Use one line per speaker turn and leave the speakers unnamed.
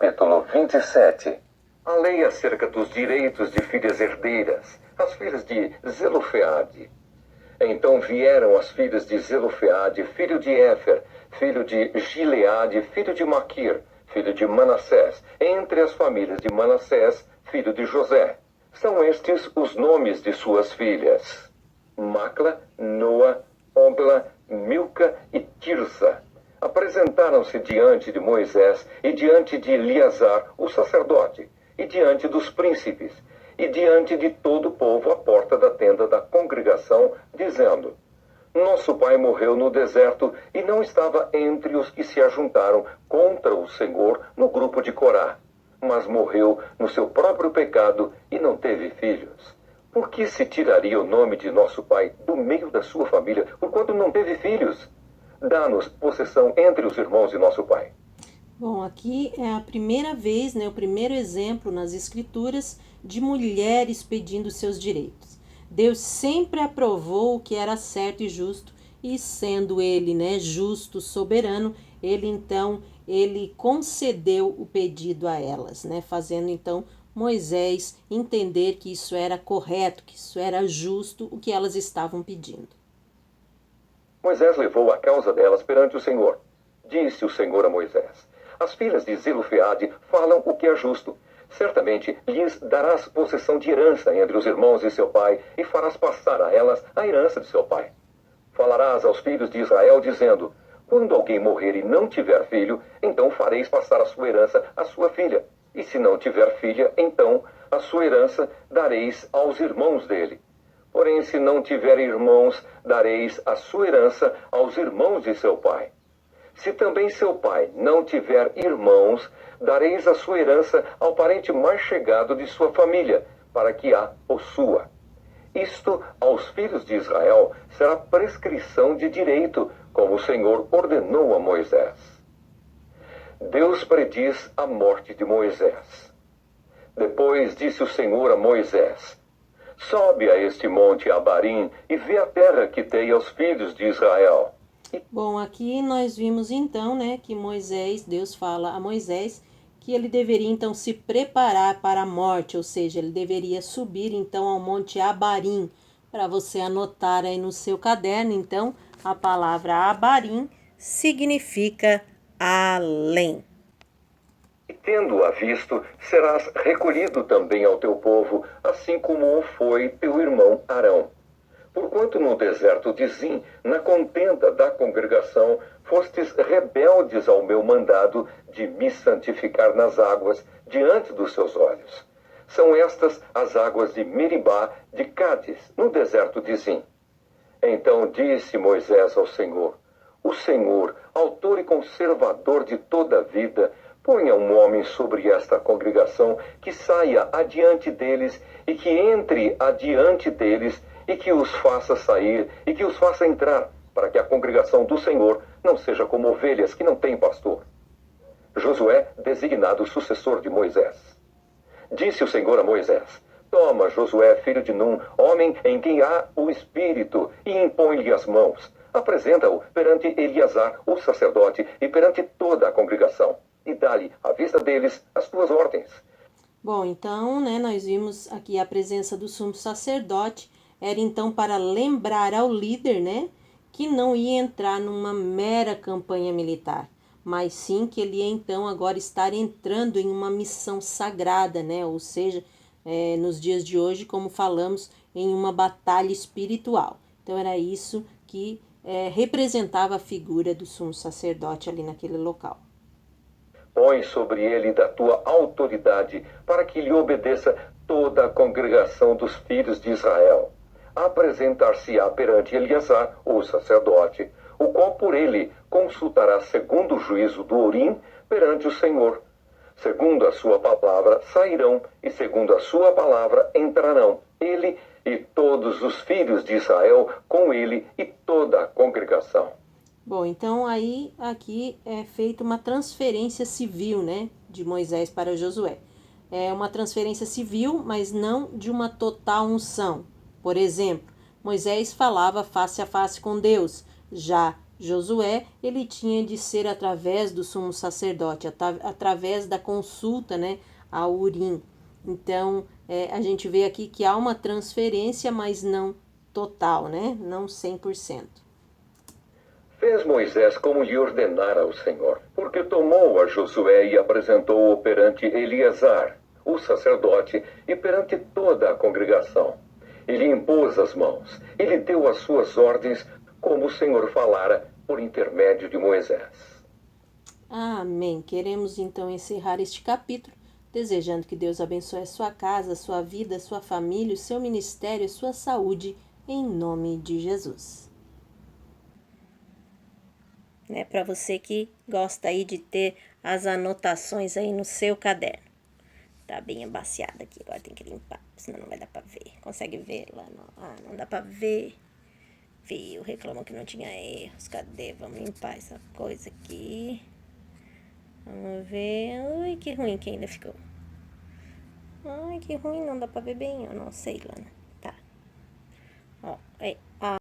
capítulo 27. A lei acerca dos direitos de filhas herdeiras, as filhas de Zelofeade. Então vieram as filhas de Zelofeade, filho de Éfer, filho de Gileade, filho de Maquir, filho de Manassés, entre as famílias de Manassés, filho de José. São estes os nomes de suas filhas: Macla, Noa, Ogla, Milca e Tirsa. Apresentaram-se diante de Moisés e diante de Eleazar, o sacerdote, e diante dos príncipes, e diante de todo o povo à porta da tenda da congregação, dizendo: Nosso pai morreu no deserto e não estava entre os que se ajuntaram contra o Senhor no grupo de Corá, mas morreu no seu próprio pecado e não teve filhos. Por que se tiraria o nome de nosso pai do meio da sua família, porquanto não teve filhos? Dá-nos possessão entre os irmãos de nosso pai.
Bom, aqui é a primeira vez, né, o primeiro exemplo nas Escrituras de mulheres pedindo seus direitos. Deus sempre aprovou o que era certo e justo, e sendo ele, né, justo, soberano, ele concedeu o pedido a elas, né, fazendo então Moisés entender que isso era correto, que isso era justo, o que elas estavam pedindo.
Moisés levou a causa delas perante o Senhor. Disse o Senhor a Moisés: As filhas de Zelofeade falam o que é justo. Certamente lhes darás possessão de herança entre os irmãos de seu pai, e farás passar a elas a herança de seu pai. Falarás aos filhos de Israel, dizendo: Quando alguém morrer e não tiver filho, então fareis passar a sua herança à sua filha. E se não tiver filha, então a sua herança dareis aos irmãos dele. Porém, se não tiver irmãos, dareis a sua herança aos irmãos de seu pai. Se também seu pai não tiver irmãos, dareis a sua herança ao parente mais chegado de sua família, para que a possua. Isto, aos filhos de Israel, será prescrição de direito, como o Senhor ordenou a Moisés. Deus prediz a morte de Moisés. Depois disse o Senhor a Moisés: Sobe a este monte Abarim e vê a terra que dei aos filhos de Israel.
Bom, aqui nós vimos então, né, que Deus fala a Moisés que ele deveria então se preparar para a morte, ou seja, ele deveria subir então ao monte Abarim. Para você anotar aí no seu caderno, então, a palavra Abarim significa além.
E tendo-a visto, serás recolhido também ao teu povo, assim como o foi teu irmão Arão. Porquanto no deserto de Zim, na contenda da congregação, fostes rebeldes ao meu mandado de me santificar nas águas diante dos seus olhos. São estas as águas de Meribá de Cádiz, no deserto de Zim. Então disse Moisés ao Senhor: O Senhor, autor e conservador de toda a vida, ponha um homem sobre esta congregação que saia adiante deles e que entre adiante deles e que os faça sair e que os faça entrar, para que a congregação do Senhor não seja como ovelhas que não têm pastor. Josué, designado sucessor de Moisés. Disse o Senhor a Moisés: Toma Josué, filho de Num, homem em quem há o Espírito, e impõe-lhe as mãos. Apresenta-o perante Eleazar, o sacerdote, e perante toda a congregação, e dá-lhe, à vista deles, as tuas ordens.
Bom, então, né, nós vimos aqui a presença do sumo sacerdote, era então para lembrar ao líder, né, que não ia entrar numa mera campanha militar, mas sim que ele ia então agora estar entrando em uma missão sagrada, né, ou seja, nos dias de hoje, como falamos, em uma batalha espiritual. Então era isso que representava a figura do sumo sacerdote ali naquele local.
Põe sobre ele da tua autoridade, para que lhe obedeça toda a congregação dos filhos de Israel. Apresentar-se-á perante Eleazar, o sacerdote, o qual por ele consultará segundo o juízo do Urim perante o Senhor. Segundo a sua palavra sairão, e segundo a sua palavra entrarão, ele e todos os filhos de Israel com ele e toda a congregação.
Bom, então aí aqui é feita uma transferência civil, né, de Moisés para Josué. É uma transferência civil, mas não de uma total unção. Por exemplo, Moisés falava face a face com Deus, já Josué, ele tinha de ser através do sumo sacerdote, através da consulta, né, a Urim. Então, a gente vê aqui que há uma transferência, mas não total, né, não 100%.
Fez Moisés como lhe ordenara o Senhor, porque tomou a Josué e apresentou-o perante Eleazar, o sacerdote, e perante toda a congregação. Ele impôs as mãos, ele deu as suas ordens, como o Senhor falara por intermédio de Moisés.
Amém. Queremos então encerrar este capítulo, desejando que Deus abençoe a sua casa, a sua vida, a sua família, o seu ministério, a sua saúde, em nome de Jesus. Para você que gosta aí de ter as anotações aí no seu caderno. Tá bem abaciada aqui, agora tem que limpar, senão não vai dar pra ver. Consegue ver lá? Não, não dá pra ver. Viu? Reclamou que não tinha erros. Cadê? Vamos limpar essa coisa aqui. Vamos ver. Ui, que ruim que ainda ficou. Ai, que ruim, não dá pra ver bem. Eu não sei, Lana. Tá. Ó, aí.